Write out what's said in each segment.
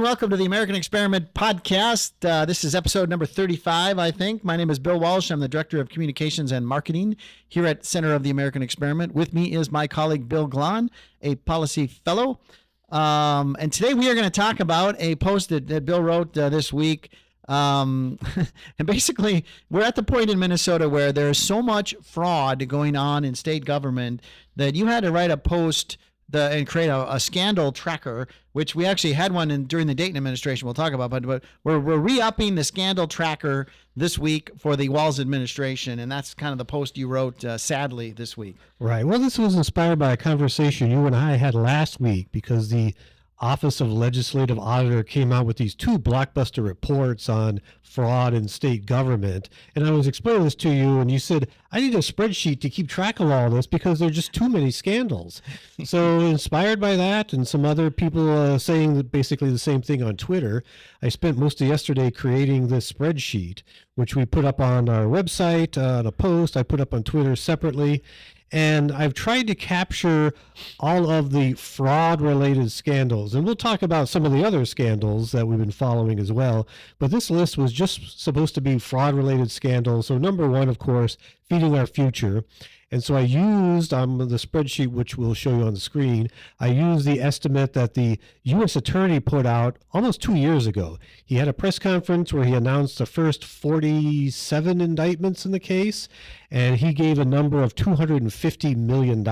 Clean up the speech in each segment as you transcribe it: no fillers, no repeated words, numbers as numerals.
welcome to the American Experiment podcast. This is episode number 35, I think. My name is Bill Walsh. I'm the Director of Communications and Marketing here at Center of the American Experiment. With me is my colleague, Bill Glahn, a policy fellow. And today we are going to talk about a post that Bill wrote this week. And basically, we're at the point in Minnesota where there's so much fraud going on in state government that you had to write a post and create a scandal tracker, which we actually had one during the Dayton administration. We'll talk about, but we're re-upping the scandal tracker this week for the Walz administration, and that's kind of the post you wrote, sadly, this week. Right. Well, this was inspired by a conversation you and I had last week because the Office of Legislative Auditor came out with these two blockbuster reports on fraud in state government. And I was explaining this to you, and you said, I need a spreadsheet to keep track of all this because there are just too many scandals. So inspired by that and some other people saying basically the same thing on Twitter, I spent most of yesterday creating this spreadsheet, which we put up on our website, on a post I put up on Twitter separately. And I've tried to capture all of the fraud-related scandals. And we'll talk about some of the other scandals that we've been following as well. But this list was just supposed to be fraud-related scandals. So number one, of course, feeding our future. And so I used on the spreadsheet, which we'll show you on the screen, I used the estimate that the U.S. attorney put out almost 2 years ago. He had a press conference where he announced the first 47 indictments in the case, and he gave a number of $250 million.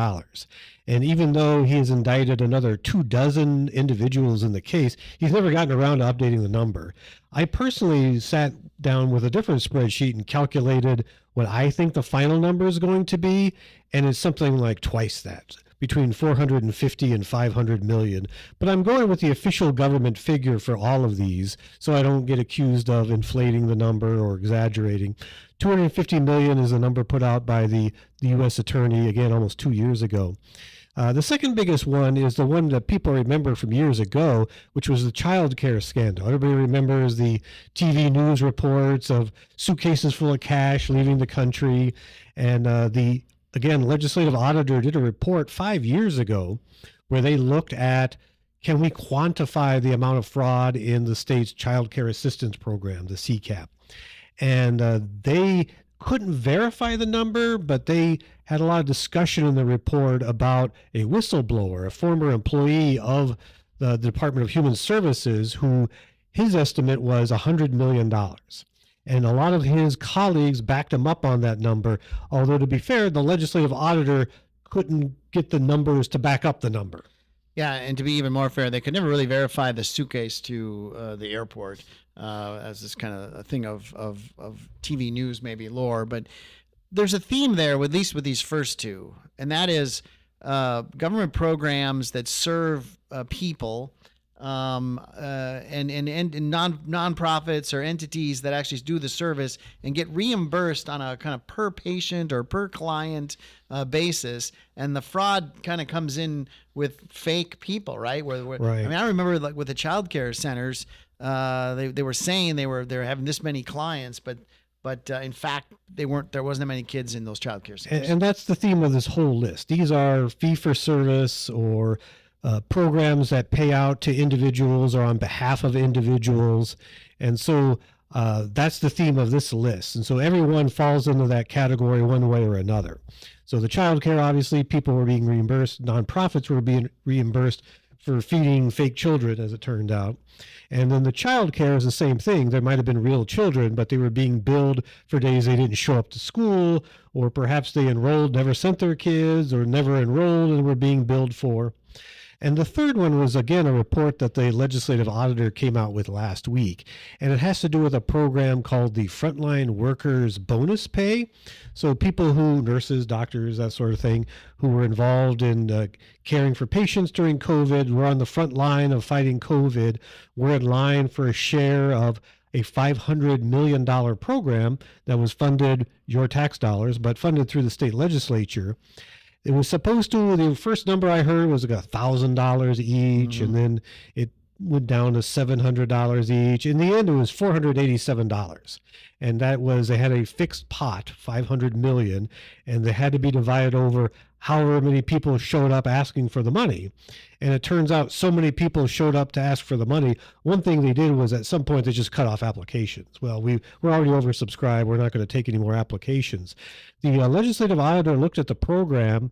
And even though he has indicted another 24 individuals in the case, he's never gotten around to updating the number. I personally sat down with a different spreadsheet and calculated what I think the final number is going to be, and it's something like twice that, between 450 and 500 million. But I'm going with the official government figure for all of these, so I don't get accused of inflating the number or exaggerating. 250 million is the number put out by the U.S. attorney, again, almost 2 years ago. The second biggest one is the one that people remember from years ago, which was the child care scandal. Everybody remembers the TV news reports of suitcases full of cash leaving the country. And again, legislative auditor did a report 5 years ago where they looked at, can we quantify the amount of fraud in the state's child care assistance program, the CCAP? And they couldn't verify the number, but they had a lot of discussion in the report about a whistleblower, a former employee of the Department of Human Services, who his estimate was $100 million. And a lot of his colleagues backed him up on that number, although to be fair, the legislative auditor couldn't get the numbers to back up the number. Yeah, and to be even more fair, they could never really verify the suitcase to the airport as this kind of a thing of TV news, maybe lore. But there's a theme there, at least with these first two, and that is government programs that serve people and nonprofits or entities that actually do the service and get reimbursed on a kind of per patient or per client basis, and the fraud kind of comes in with fake people, right? Right. I mean, I remember like with the child care centers, they were saying they were having this many clients, but in fact they weren't. There wasn't that many kids in those child care centers. And that's the theme of this whole list. These are fee-for-service or programs that pay out to individuals or on behalf of individuals. And so that's the theme of this list. And so everyone falls into that category one way or another. So the child care, obviously, people were being reimbursed. Nonprofits were being reimbursed for feeding fake children, as it turned out. And then the child care is the same thing. There might have been real children, but they were being billed for days they didn't show up to school, or perhaps they enrolled, never sent their kids, or never enrolled and were being billed for. And the third one was, again, a report that the legislative auditor came out with last week. And it has to do with a program called the Frontline Workers Bonus Pay. So people who, nurses, doctors, that sort of thing, who were involved in caring for patients during COVID, were on the front line of fighting COVID, were in line for a share of a $500 million program that was funded, your tax dollars, but funded through the state legislature. It was supposed to, the first number I heard was like $1,000 each, and then it went down to $700 each. In the end, it was $487. And that was, they had a fixed pot, 500 million, and they had to be divided over however many people showed up asking for the money. And it turns out so many people showed up to ask for the money. One thing they did was at some point they just cut off applications. Well, we're already oversubscribed. We're not going to take any more applications. The legislative auditor looked at the program,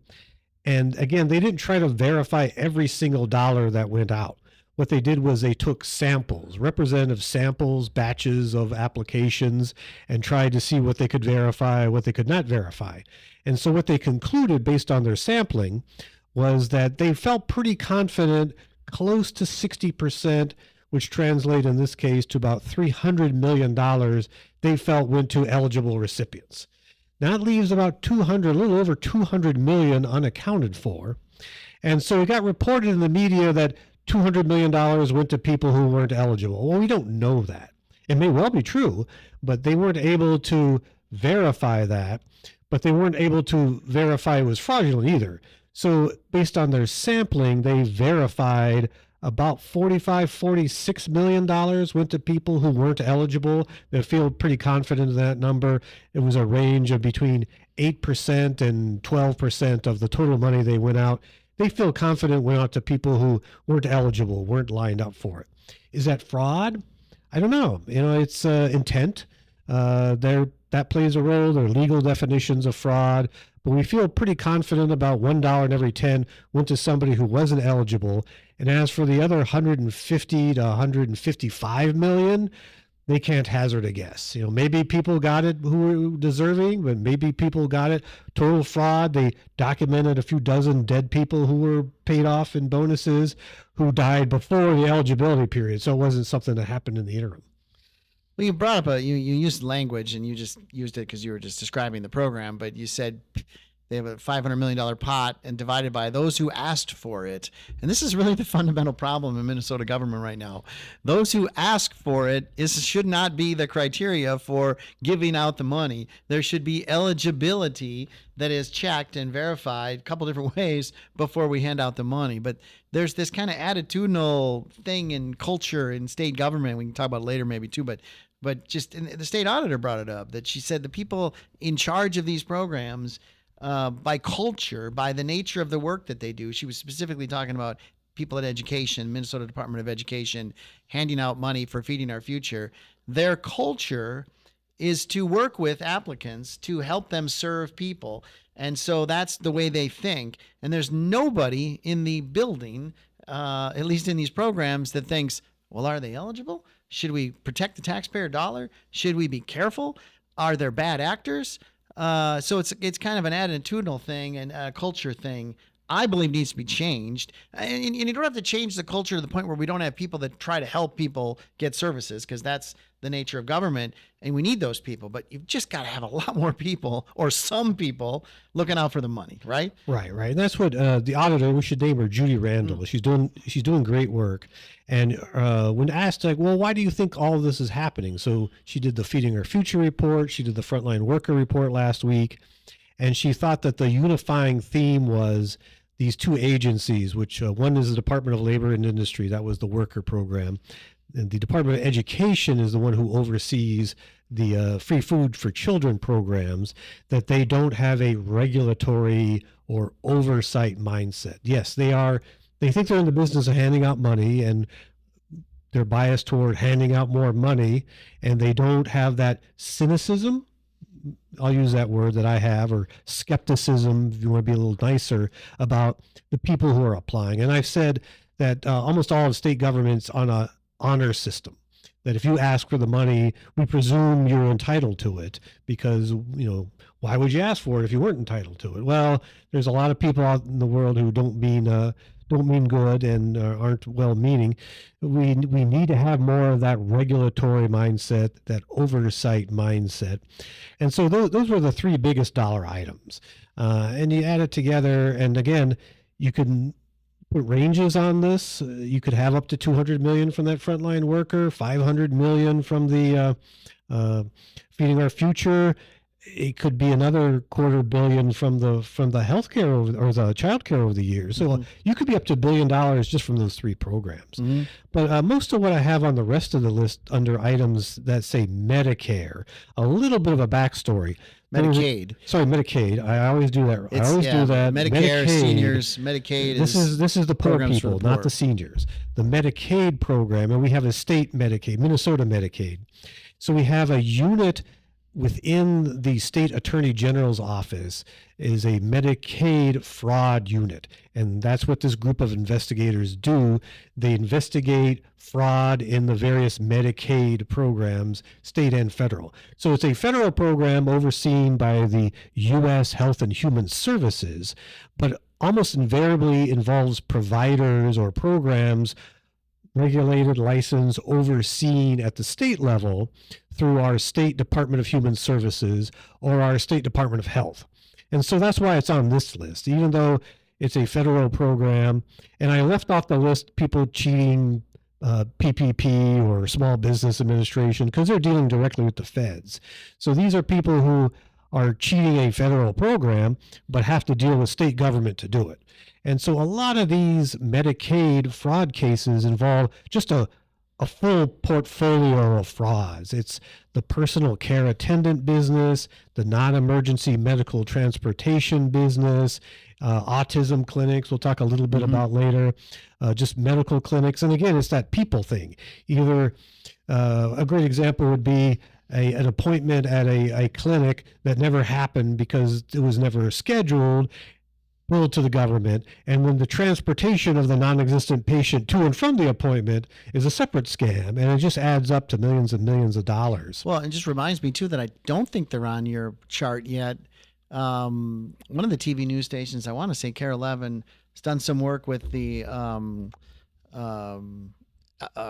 and again, they didn't try to verify every single dollar that went out. What they did was they took samples, representative samples, batches of applications, and tried to see what they could verify, what they could not verify. And so what they concluded based on their sampling was that they felt pretty confident, close to 60%, which translate in this case to about $300 million they felt went to eligible recipients. That leaves about a little over 200 million unaccounted for. And so it got reported in the media that $200 million went to people who weren't eligible. Well, we don't know that. It may well be true, but they weren't able to verify that, but they weren't able to verify it was fraudulent either. So based on their sampling, they verified about $46 million went to people who weren't eligible. They feel pretty confident in that number. It was a range of between 8% and 12% of the total money they went out. They feel confident went out to people who weren't eligible, weren't lined up for it. Is that fraud? I don't know. It's intent. That plays a role. There are legal definitions of fraud, but we feel pretty confident about $1 in every 10 went to somebody who wasn't eligible. And as for the other 150 to 155 million, they can't hazard a guess. Maybe people got it who were deserving, but maybe people got it total fraud. They documented a few dozen dead people who were paid off in bonuses who died before the eligibility period. So it wasn't something that happened in the interim. Well, you brought up you used language, and you just used it because you were just describing the program, but you said they have a $500 million pot and divided by those who asked for it. And this is really the fundamental problem in Minnesota government right now. Those who ask for it should not be the criteria for giving out the money. There should be eligibility that is checked and verified a couple different ways before we hand out the money. But there's this kind of attitudinal thing in culture in state government. We can talk about it later maybe too, but just the state auditor brought it up, that she said the people in charge of these programs, by culture, by the nature of the work that they do. She was specifically talking about people at education, Minnesota Department of Education, handing out money for Feeding Our Future. Their culture is to work with applicants to help them serve people. And so that's the way they think. And there's nobody in the building, at least in these programs, that thinks, well, are they eligible? Should we protect the taxpayer dollar? Should we be careful? Are there bad actors? So it's kind of an attitudinal thing and a culture thing, I believe, needs to be changed. And you don't have to change the culture to the point where we don't have people that try to help people get services, because that's the nature of government, and we need those people. But you've just got to have a lot more people, or some people, looking out for the money, right? Right. And that's what the auditor, we should name her Judy Randall. Mm. She's doing great work. And when asked, like, well, why do you think all of this is happening? So she did the Feeding Our Future report. She did the Frontline Worker report last week. And she thought that the unifying theme was these two agencies, which one is the Department of Labor and Industry. That was the worker program. And the Department of Education is the one who oversees the free food for children programs, that they don't have a regulatory or oversight mindset. Yes, they think they're in the business of handing out money, and they're biased toward handing out more money, and they don't have that cynicism, I'll use that word that I have, or skepticism, if you want to be a little nicer, about the people who are applying. And I've said that almost all of state governments on a honor system, that if you ask for the money, we presume you're entitled to it, because, why would you ask for it if you weren't entitled to it? Well, there's a lot of people out in the world who don't mean good and aren't well-meaning. We need to have more of that regulatory mindset, that oversight mindset. And so those were the three biggest dollar items. And you add it together, and again, you can put ranges on this. You could have up to 200 million from that frontline worker, 500 million from the Feeding Our Future. it could be another $250 million from the healthcare or the childcare over the years. So you could be up to $1 billion just from those 3 programs. But most of what I have on the rest of the list under items that say Medicare, a little bit of a backstory. Medicaid. I always do that. I always do that. Medicare, seniors, Medicaid. This is the poor people, not the seniors. The Medicaid program, and we have a state Medicaid, Minnesota Medicaid. So we have a unit within the state attorney general's office is a Medicaid fraud unit. And that's what this group of investigators do. They investigate fraud in the various Medicaid programs, state and federal. So it's a federal program overseen by the U.S. Health and Human Services, but almost invariably involves providers or programs regulated, licensed, overseen at the state level through our State Department of Human Services or our State Department of Health. And so that's why it's on this list, even though it's a federal program. And I left off the list people cheating PPP or Small Business Administration because they're dealing directly with the feds. So these are people who are cheating a federal program but have to deal with state government to do it. And so a lot of these Medicaid fraud cases involve just a full portfolio of frauds. It's the personal care attendant business, the non-emergency medical transportation business, autism clinics, we'll talk a little bit about later, just medical clinics. And again, it's that people thing. Either a great example would be an appointment at a clinic that never happened because it was never scheduled, billed to the government, and then the transportation of the non-existent patient to and from the appointment is a separate scam, and it just adds up to millions and millions of dollars. Well, it just reminds me too that I don't think they're on your chart yet. One of the TV news stations, I want to say Care 11, has done some work with the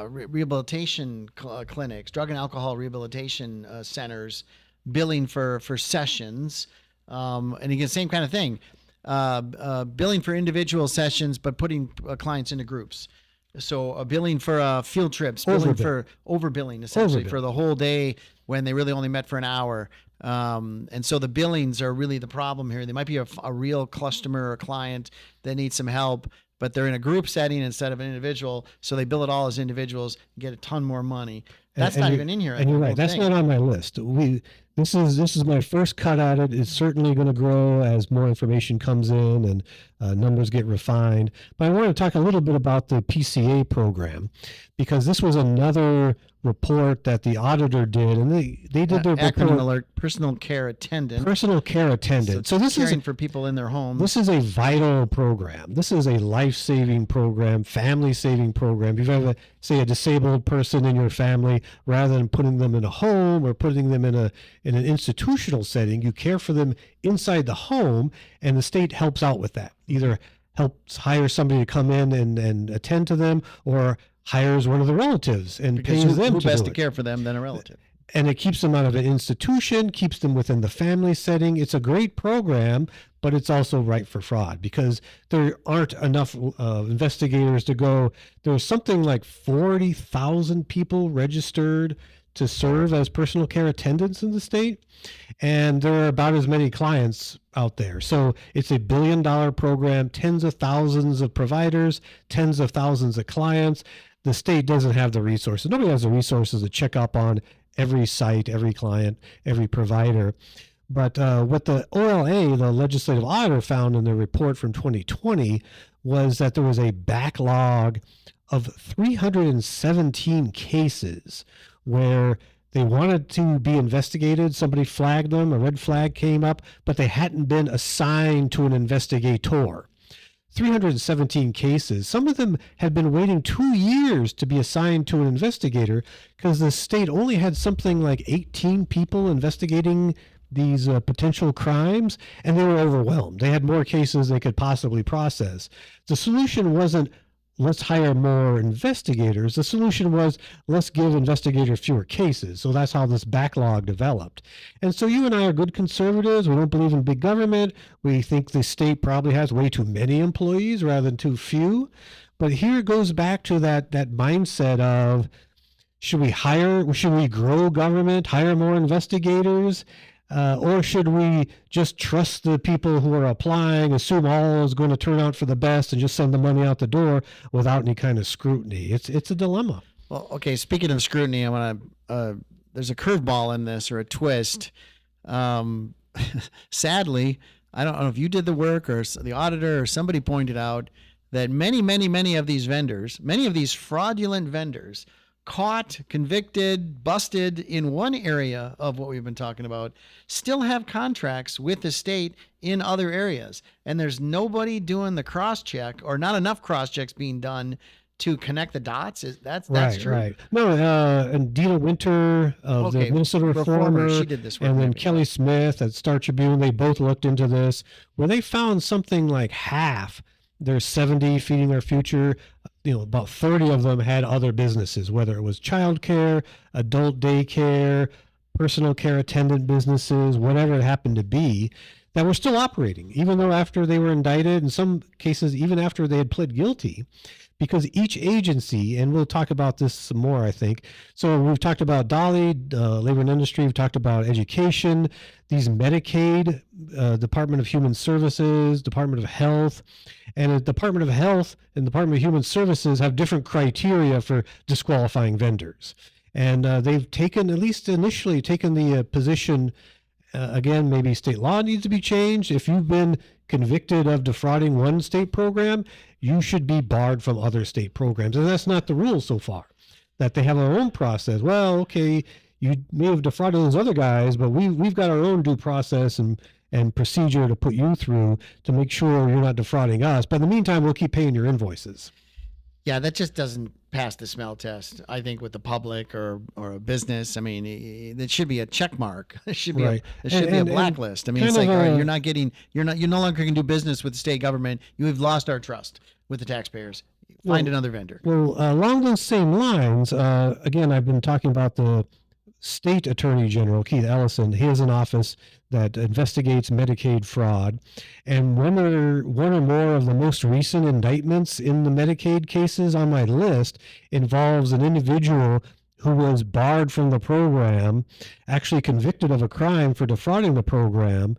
rehabilitation clinics, drug and alcohol rehabilitation centers, billing for sessions, and again, same kind of thing. Billing for individual sessions, but putting clients into groups. So billing for field trips, billing for overbilling essentially for the whole day when they really only met for an hour. And so the billings are really the problem here. They might be a real customer or client that needs some help, but they're in a group setting instead of an individual. So they bill it all as individuals, get a ton more money. That's not even in here. And you're right. That's not on my list. This is my first cut at it. It's certainly going to grow as more information comes in and numbers get refined. But I want to talk a little bit about the PCA program, because this was another report that the auditor did, and they did their acronym alert: personal care attendant. Personal care attendant. So this is for people in their homes. This is a vital program. This is a life-saving program, family-saving program. If you have a disabled person in your family, rather than putting them in a home or putting them in an institutional setting, you care for them inside the home, and the state helps out with that. Either helps hire somebody to come in and attend to them, or hires one of the relatives and pays them to best to care for them than a relative. And it keeps them out of an institution, keeps them within the family setting. It's a great program, but it's also ripe for fraud because there aren't enough investigators to go. There's something like 40,000 people registered to serve as personal care attendants in the state, and there are about as many clients out there. So it's a $1 billion program, tens of thousands of providers, tens of thousands of clients. The state doesn't have the resources. Nobody has the resources to check up on every site, every client, every provider. But what the OLA, the legislative auditor, found in their report from 2020 was that there was a backlog of 317 cases where they wanted to be investigated. Somebody flagged them, a red flag came up, but they hadn't been assigned to an investigator. 317 cases. Some of them had been waiting 2 years to be assigned to an investigator because the state only had something like 18 people investigating these potential crimes, and they were overwhelmed. They had more cases they could possibly process. The solution wasn't, let's hire more investigators. The solution was, let's give investigators fewer cases. So that's how this backlog developed. And so you and I are good conservatives. We don't believe in big government. We think the state probably has way too many employees rather than too few. But here it goes back to that mindset of, should we grow government, hire more investigators? Or should we just trust the people who are applying, assume all is going to turn out for the best, and just send the money out the door without any kind of scrutiny? It's a dilemma. Well, okay. Speaking of scrutiny, I want to. There's a curveball in this or a twist. Sadly, I don't know if you did the work or the auditor or somebody pointed out that many of these vendors, many of these fraudulent vendors, caught, convicted, busted in one area of what we've been talking about, still have contracts with the state in other areas. And there's nobody doing the cross check, or not enough cross checks being done to connect the dots. That's true. Right. No, and Dina Winter of the Minnesota Reformer, she did this work, and then Kelly Smith at Star Tribune, they both looked into this, where they found something like half. There's 70 Feeding Our Future. About 30 of them had other businesses, whether it was childcare, adult daycare, personal care attendant businesses, whatever it happened to be, that were still operating, even though after they were indicted, in some cases, even after they had pled guilty, because each agency, and we'll talk about this some more, I think. So we've talked about Dolly, Labor and Industry, we've talked about education, these Medicaid, Department of Human Services, Department of Health, and the Department of Health and Department of Human Services have different criteria for disqualifying vendors. And they've taken, at least initially, taken the position, again, maybe state law needs to be changed. If you've been convicted of defrauding one state program, you should be barred from other state programs. And that's not the rule so far, that they have their own process. Well, okay, you may have defrauded those other guys, but we've got our own due process and procedure to put you through to make sure you're not defrauding us. But in the meantime, we'll keep paying your invoices. Yeah, that just doesn't pass the smell test, I think, with the public or a business. I mean, it should be a check mark. It should be a blacklist. I mean, it's like, all right, you're no longer going to do business with the state government. You have lost our trust with the taxpayers. Find another vendor. Well, along those same lines, again, I've been talking about the State Attorney General, Keith Ellison. He has an office that investigates Medicaid fraud. And one or more of the most recent indictments in the Medicaid cases on my list involves an individual who was barred from the program, actually convicted of a crime for defrauding the program,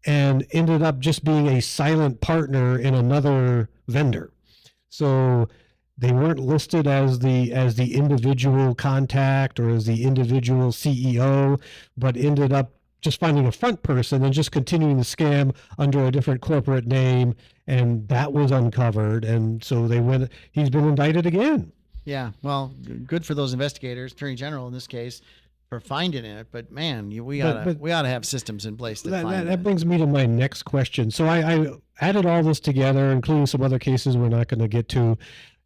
and ended up just being a silent partner in another vendor. So they weren't listed as the individual contact or as the individual CEO, but ended up just finding a front person and just continuing the scam under a different corporate name, and that was uncovered. And so he's been indicted again. Yeah, well, good for those investigators, Attorney General in this case, for finding it. But man, we ought to have systems in place to find it. That brings me to my next question. So I added all this together, including some other cases we're not going to get to,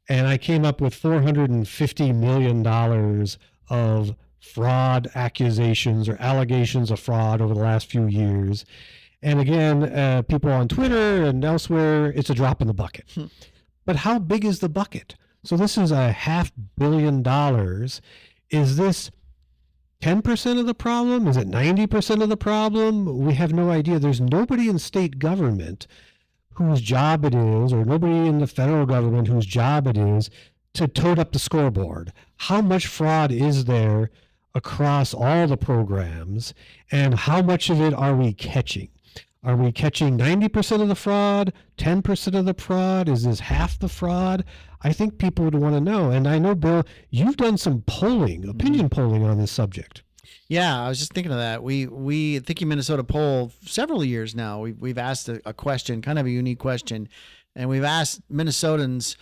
and I came up with $450 million of fraud accusations or allegations of fraud over the last few years. And again, people on Twitter and elsewhere, it's a drop in the bucket. But how big is the bucket? So this is $500 million. Is this 10% of the problem? Is it 90% of the problem? We have no idea. There's nobody in state government whose job it is, or nobody in the federal government whose job it is to tote up the scoreboard. How much fraud is there across all the programs, and how much of it are we catching? Are we catching 90% of the fraud, 10% of the fraud? Is this half the fraud? I think people would want to know. And I know, Bill, you've done some polling, opinion polling on this subject. Yeah, I was just thinking of that. We Thinking Minnesota poll several years now. We've asked a question, kind of a unique question, and we've asked Minnesotans,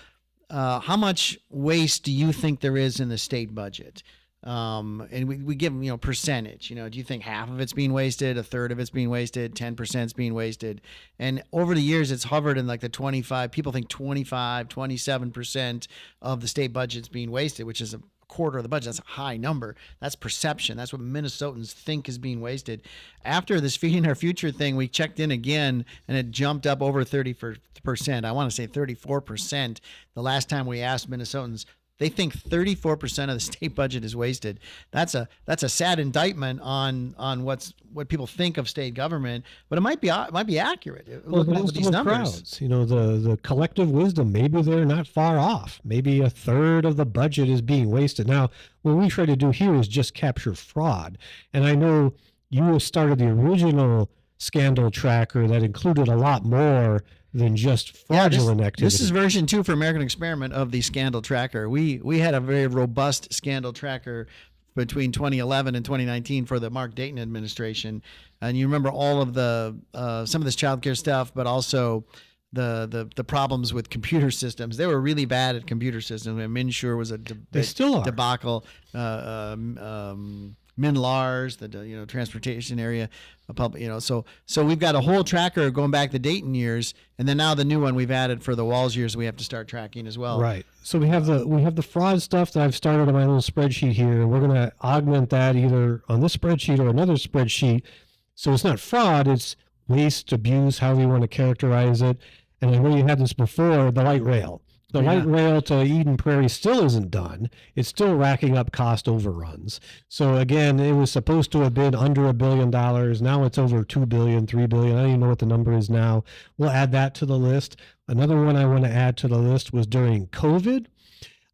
how much waste do you think there is in the state budget? And we give them, percentage. Do you think half of it's being wasted, a third of it's being wasted, 10% is being wasted? And over the years, it's hovered in like the 25. People think 25, 27% of the state budget's being wasted, which is a quarter of the budget. That's a high number. That's perception. That's what Minnesotans think is being wasted. After this Feeding Our Future thing, we checked in again, and it jumped up over 30%. I want to say 34%. The last time we asked Minnesotans, they think 34% of the state budget is wasted. That's a sad indictment on what people think of state government, but it might be accurate. Looking at these numbers, crowds, the collective wisdom, maybe they're not far off. Maybe a third of the budget is being wasted. Now, what we try to do here is just capture fraud, and I know you started the original scandal tracker that included a lot more than just fraudulent activity. This is version 2 for American Experiment of the scandal tracker. We had a very robust scandal tracker between 2011 and 2019 for the Mark Dayton administration, and you remember all of the some of this childcare stuff, but also the problems with computer systems. They were really bad at computer systems. MNsure was a They still are. debacle. MNLARS, the transportation area, so we've got a whole tracker going back the Dayton years, and then now the new one we've added for the Walsh years we have to start tracking as well. Right. So we have the fraud stuff that I've started on my little spreadsheet here, and we're going to augment that either on this spreadsheet or another spreadsheet. So it's not fraud, it's waste, abuse, however you want to characterize it. And I know you had this before, the light rail. The light rail to Eden Prairie still isn't done. It's still racking up cost overruns. So again, it was supposed to have been under $1 billion. Now it's over $2 billion, $3 billion. I don't even know what the number is now. We'll add that to the list. Another one I want to add to the list was during COVID,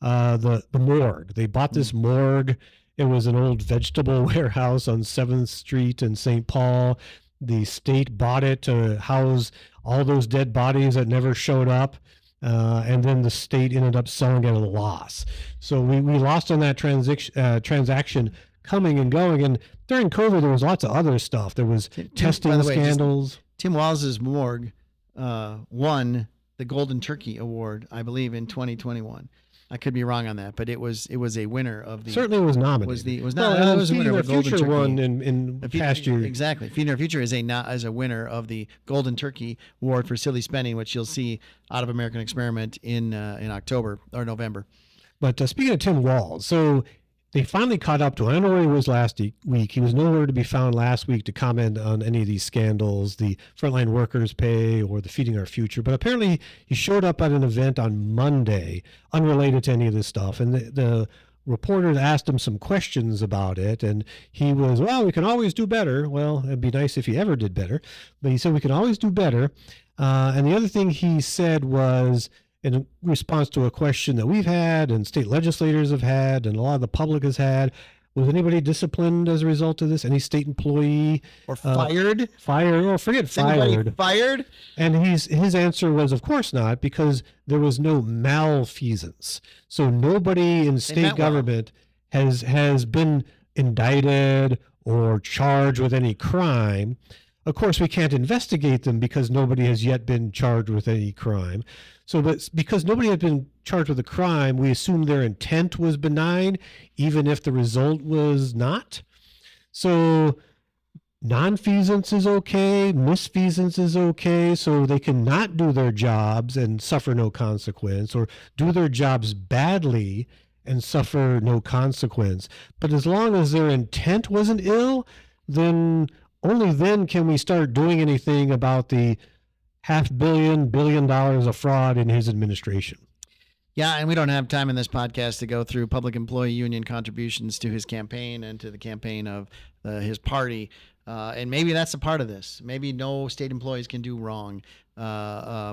the morgue. They bought this morgue. It was an old vegetable warehouse on 7th Street in St. Paul. The state bought it to house all those dead bodies that never showed up. And then the state ended up selling at a loss. So we lost on that transaction coming and going. And during COVID, there was lots of other stuff. There was testing scandals. Tim Walls's morgue won the Golden Turkey Award, I believe, in 2021. I could be wrong on that, but it was a winner of the. Certainly was nominated. It was a winner of the Golden Turkey. Won in past year. Exactly. Feeding Our Future is a winner of the Golden Turkey Award for silly spending, which you'll see out of American Experiment in October or November. But speaking of Tim Walls, so they finally caught up to him. I don't know where he was last week. He was nowhere to be found last week to comment on any of these scandals, the frontline workers pay or the Feeding Our Future. But apparently he showed up at an event on Monday unrelated to any of this stuff. And the reporters asked him some questions about it. And he was, well, we can always do better. Well, it'd be nice if he ever did better. But he said we can always do better. And the other thing he said was, in response to a question that we've had and state legislators have had and a lot of the public has had, was anybody disciplined as a result of this? Any state employee? Or fired? Fired. Oh, forget fired. Fired? And his answer was, of course not, because there was no malfeasance. So nobody in state government has been indicted or charged with any crime. Of course, we can't investigate them because nobody has yet been charged with any crime. So, but because nobody had been charged with a crime, we assume their intent was benign, even if the result was not. So, nonfeasance is okay, misfeasance is okay, so they can not do their jobs and suffer no consequence, or do their jobs badly and suffer no consequence. But as long as their intent wasn't ill, then only then can we start doing anything about the $500 million of fraud in his administration. Yeah, and we don't have time in this podcast to go through public employee union contributions to his campaign and to the campaign of his party. And maybe that's a part of this. Maybe no state employees can do wrong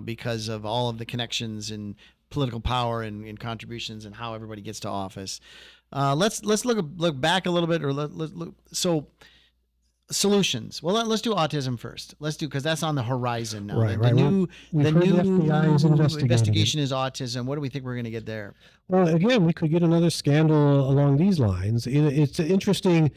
because of all of the connections and political power and contributions and how everybody gets to office. Let's look back a little bit, or let's look. So solutions. Well, let's do autism first. Because that's on the horizon now. Right. The new FBI's investigation is autism. What do we think we're going to get there? Well, again, we could get another scandal along these lines. It's interesting.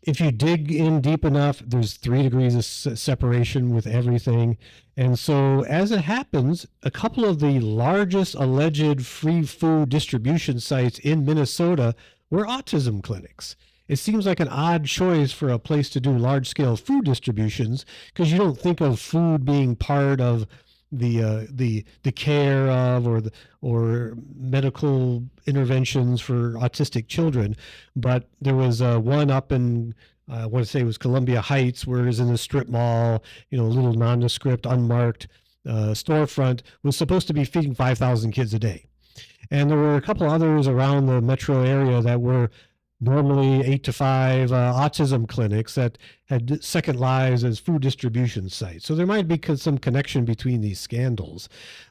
If you dig in deep enough, there's 3 degrees of separation with everything. And so as it happens, a couple of the largest alleged free food distribution sites in Minnesota were autism clinics. It seems like an odd choice for a place to do large-scale food distributions, because you don't think of food being part of the care of or medical interventions for autistic children. But there was one up in I want to say it was Columbia Heights, where it was in the strip mall, a little nondescript, unmarked storefront, was supposed to be feeding 5,000 kids a day. And there were a couple others around the metro area that were normally 8 to 5 autism clinics that had second lives as food distribution sites. So there might be some connection between these scandals.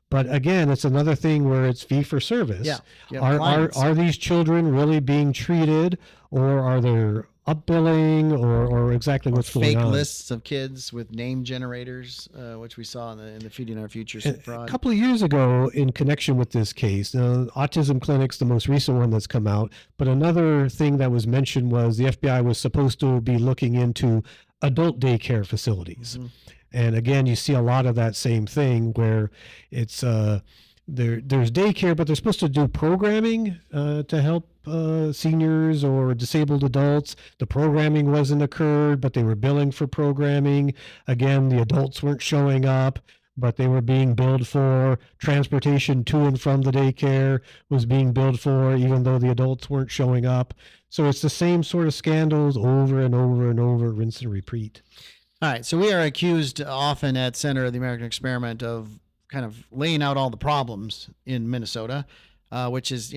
But again, it's another thing where it's fee for service. Yeah. Are these children really being treated, or are there upbilling, or exactly what's going fake on? lists of kids with name generators, which we saw in the Feeding Our Futures A fraud. couple of years ago, in connection with this case, autism clinics, the most recent one that's come out, but another thing that was mentioned was the FBI was supposed to be looking into adult daycare facilities. Mm-hmm. And again, you see a lot of that same thing where it's there's daycare, but they're supposed to do programming to help seniors or disabled adults. The programming wasn't occurred, but they were billing for programming. Again, the adults weren't showing up, but they were being billed for. Transportation to and from the daycare was being billed for, even though the adults weren't showing up. So it's the same sort of scandals over and over and over, rinse and repeat. All right, so we are accused often at Center of the American Experiment of kind of laying out all the problems in Minnesota, which is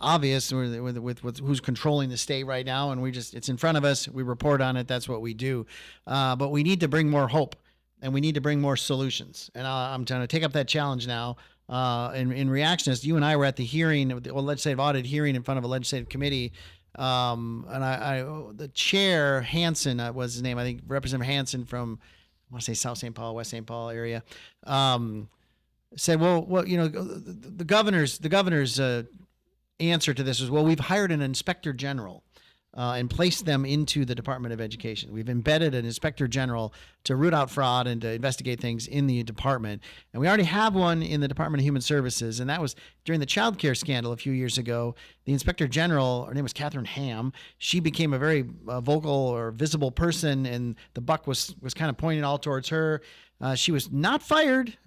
obvious with who's controlling the state right now, and it's in front of us. We report on it. That's what we do. But we need to bring more hope, and we need to bring more solutions. And I'm trying to take up that challenge now. In reaction, as you and I were at the hearing, the legislative audit hearing in front of a legislative committee. And the chair, Hansen was his name. I think Representative Hansen from, I want to say South St. Paul, West St. Paul area, said, well, the governor's answer to this is, well, we've hired an inspector general and placed them into the Department of Education. We've embedded an inspector general to root out fraud and to investigate things in the department. And we already have one in the Department of Human Services. And that was during the child care scandal a few years ago. The inspector general, her name was Catherine Ham. She became a very vocal or visible person, and the buck was kind of pointed all towards her. She was not fired,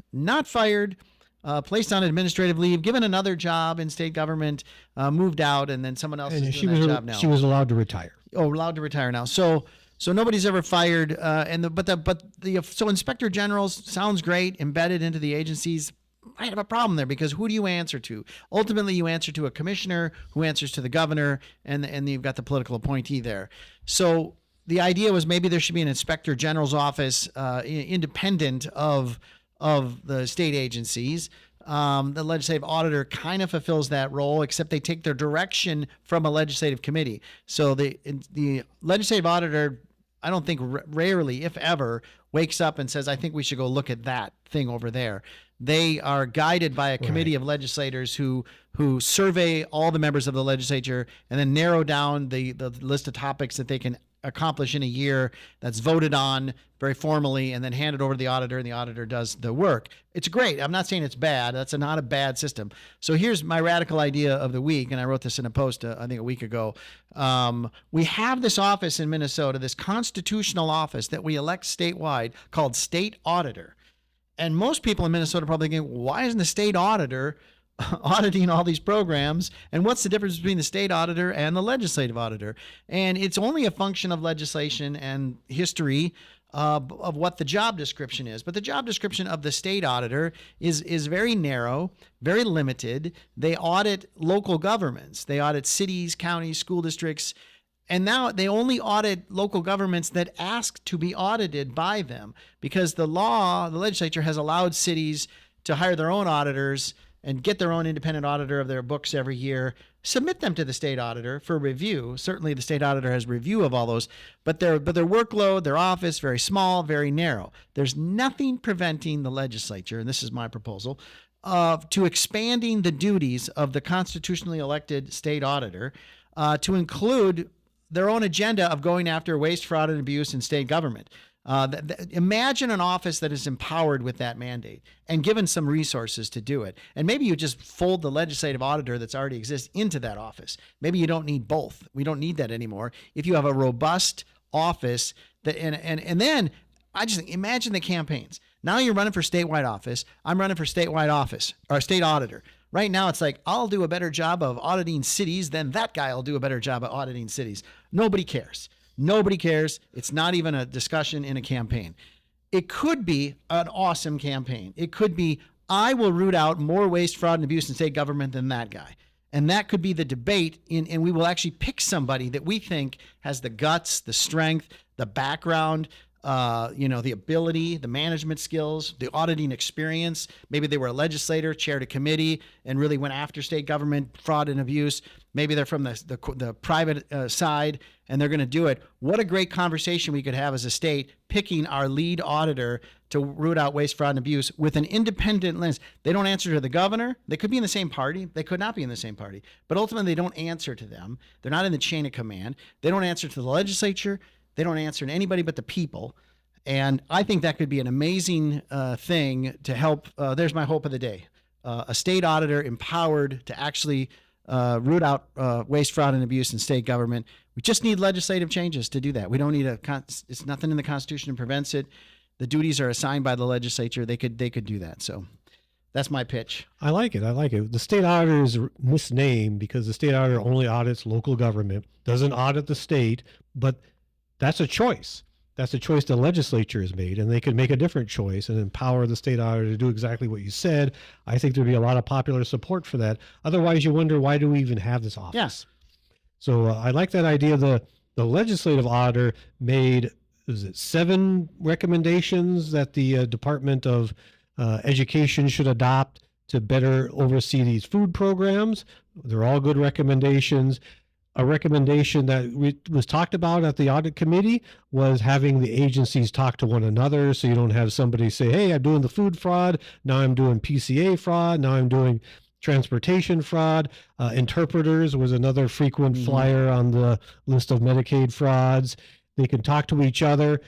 placed on administrative leave, given another job in state government, moved out, and then someone else is doing that job now. She was allowed to retire. Oh, allowed to retire now. So nobody's ever fired. So inspector generals sounds great, embedded into the agencies. I have a problem there, because who do you answer to? Ultimately, you answer to a commissioner who answers to the governor, and you've got the political appointee there. So the idea was maybe there should be an inspector general's office, independent of the state agencies. The legislative auditor kind of fulfills that role, except they take their direction from a legislative committee. So the legislative auditor, I don't think rarely, if ever, wakes up and says, I think we should go look at that thing over there. They are guided by a committee of legislators who survey all the members of the legislature and then narrow down the list of topics that they can accomplish in a year, that's voted on very formally, and then handed over to the auditor, and the auditor does the work. It's great. I'm not saying it's bad. That's not a bad system. So here's my radical idea of the week, and I wrote this in a post, I think a week ago. We have this office in Minnesota, this constitutional office that we elect statewide called state auditor. And most people in Minnesota are probably thinking, why isn't the state auditor auditing all these programs, and what's the difference between the state auditor and the legislative auditor? And it's only a function of legislation and history of what the job description is. But the job description of the state auditor is very narrow, very limited. They audit local governments. They audit cities, counties, school districts. And now they only audit local governments that ask to be audited by them, because the legislature has allowed cities to hire their own auditors and get their own independent auditor of their books every year, submit them to the state auditor for review. Certainly the state auditor has review of all those, but their workload, their office, very small, very narrow. There's nothing preventing the legislature, and this is my proposal, to expanding the duties of the constitutionally elected state auditor to include their own agenda of going after waste, fraud, and abuse in state government. Imagine an office that is empowered with that mandate and given some resources to do it. And maybe you just fold the legislative auditor that's already exists into that office. Maybe you don't need both. We don't need that anymore. If you have a robust office that, and then I just imagine the campaigns. Now you're running for statewide office. I'm running for statewide office or state auditor. Right now, it's like, I'll do a better job of auditing cities than that guy will do a better job of auditing cities. Nobody cares. Nobody cares. It's not even a discussion in a campaign. It could be an awesome campaign. It could be, I will root out more waste, fraud, and abuse in state government than that guy. And that could be the debate, and we will actually pick somebody that we think has the guts, the strength, the background, the ability, the management skills, the auditing experience. Maybe they were a legislator, chaired a committee, and really went after state government fraud and abuse. Maybe they're from the private side, and they're going to do it. What a great conversation we could have as a state, picking our lead auditor to root out waste, fraud, and abuse with an independent lens. They don't answer to the governor. They could be in the same party. They could not be in the same party. But ultimately, they don't answer to them. They're not in the chain of command. They don't answer to the legislature. They don't answer to anybody but the people. And I think that could be an amazing thing to help. There's my hope of the day. A state auditor empowered to actually root out waste, fraud, and abuse in state government. We just need legislative changes to do that. We don't need it's nothing in the Constitution that prevents it. The duties are assigned by the legislature. They could do that. So that's my pitch. I like it. The state auditor is misnamed because the state auditor only audits local government, doesn't audit the state, but that's a choice. That's a choice the legislature has made, and they could make a different choice and empower the state auditor to do exactly what you said. I think there'd be a lot of popular support for that. Otherwise, you wonder, why do we even have this office? Yes. So I like that idea. The legislative auditor made, 7 recommendations that the Department of Education should adopt to better oversee these food programs. They're all good recommendations. A recommendation that was talked about at the audit committee was having the agencies talk to one another, so you don't have somebody say, hey, I'm doing the food fraud, now I'm doing PCA fraud, now I'm doing transportation fraud. Interpreters was another frequent flyer on the list of Medicaid frauds. They can talk to each other.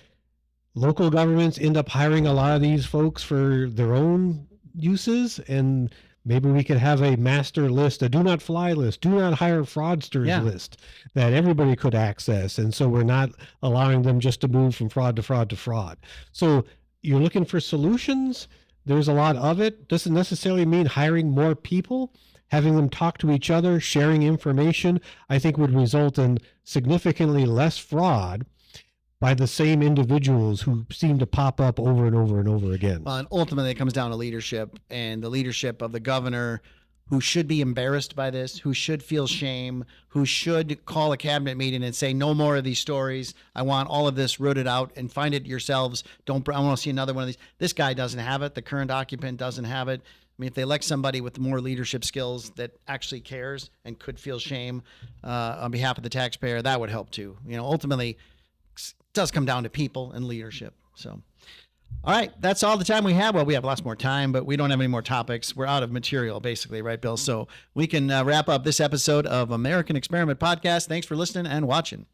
Local governments end up hiring a lot of these folks for their own uses, and maybe we could have a master list, a do not fly list, do not hire fraudsters list that everybody could access. And so we're not allowing them just to move from fraud to fraud to fraud. So you're looking for solutions. There's a lot of it. Doesn't necessarily mean hiring more people. Having them talk to each other, sharing information, I think would result in significantly less fraud by the same individuals who seem to pop up over and over and over again. Well, and ultimately it comes down to leadership, and the leadership of the governor, who should be embarrassed by this, who should feel shame, who should call a cabinet meeting and say, no more of these stories. I want all of this rooted out and find it yourselves. I want to see another one of these. This guy doesn't have it. The current occupant doesn't have it. I mean, if they elect somebody with more leadership skills that actually cares and could feel shame on behalf of the taxpayer, that would help too. Ultimately, does come down to people and leadership. So, all right, that's all the time we have. Well, we have lots more time, but we don't have any more topics. We're out of material, basically, right, Bill? So we can wrap up this episode of American Experiment Podcast. Thanks for listening and watching.